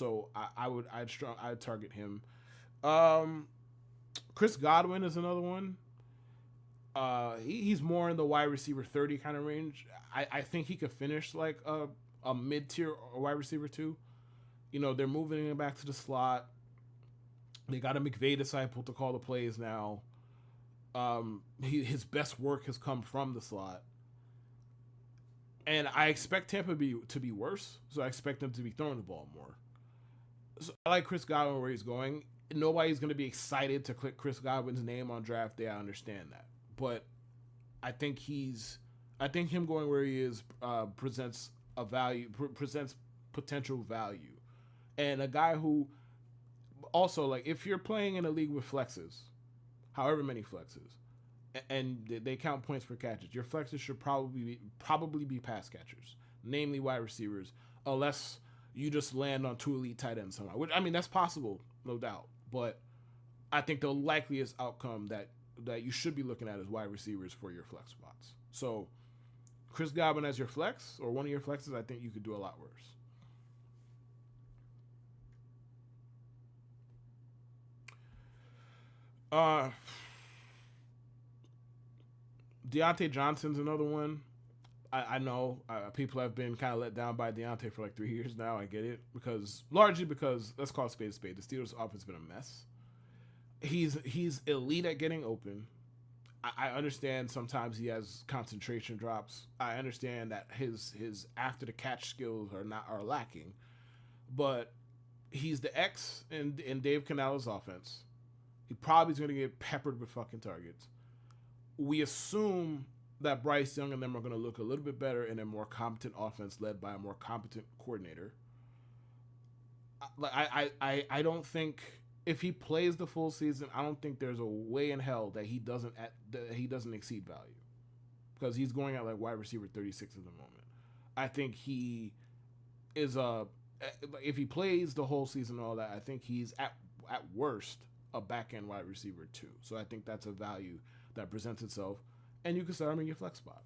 So I'd target him. Um, Chris Godwin is another one. He's more in the wide receiver 30 kind of range. I think he could finish like a mid tier wide receiver too. They're moving him back to the slot. They got a McVay disciple to call the plays now. His best work has come from the slot, and I expect Tampa to be worse. So I expect them to be throwing the ball more. So I like Chris Godwin where he's going. Nobody's going to be excited to click Chris Godwin's name on draft day. I understand that, but I think I think him going where he is presents a presents potential value, and a guy who also, like, if you're playing in a league with flexes, however many flexes, and they count points per catches, your flexes should probably be pass catchers, namely wide receivers, unless you just land on two elite tight ends somehow. Which, I mean, that's possible, no doubt, but I think the likeliest outcome that you should be looking at is wide receivers for your flex spots. So Chris Godwin as your flex or one of your flexes, I think you could do a lot worse. Uh, Deontay Johnson's another one. I know people have been kind of let down by Deontay for like 3 years now. I get it largely because let's call it spade a spade. The Steelers' offense has been a mess. He's elite at getting open. I understand sometimes he has concentration drops. I understand that his after the catch skills are lacking, but he's the X in Dave Canales' offense. He probably is going to get peppered with fucking targets. We assume that Bryce Young and them are going to look a little bit better in a more competent offense led by a more competent coordinator. I don't think if he plays the full season, I don't think there's a way in hell that he doesn't exceed value because he's going at like wide receiver 36 at the moment. I think he is if he plays the whole season and all that, I think he's at worst a back end wide receiver too. So I think that's a value that presents itself, and you can start him in your flex spot.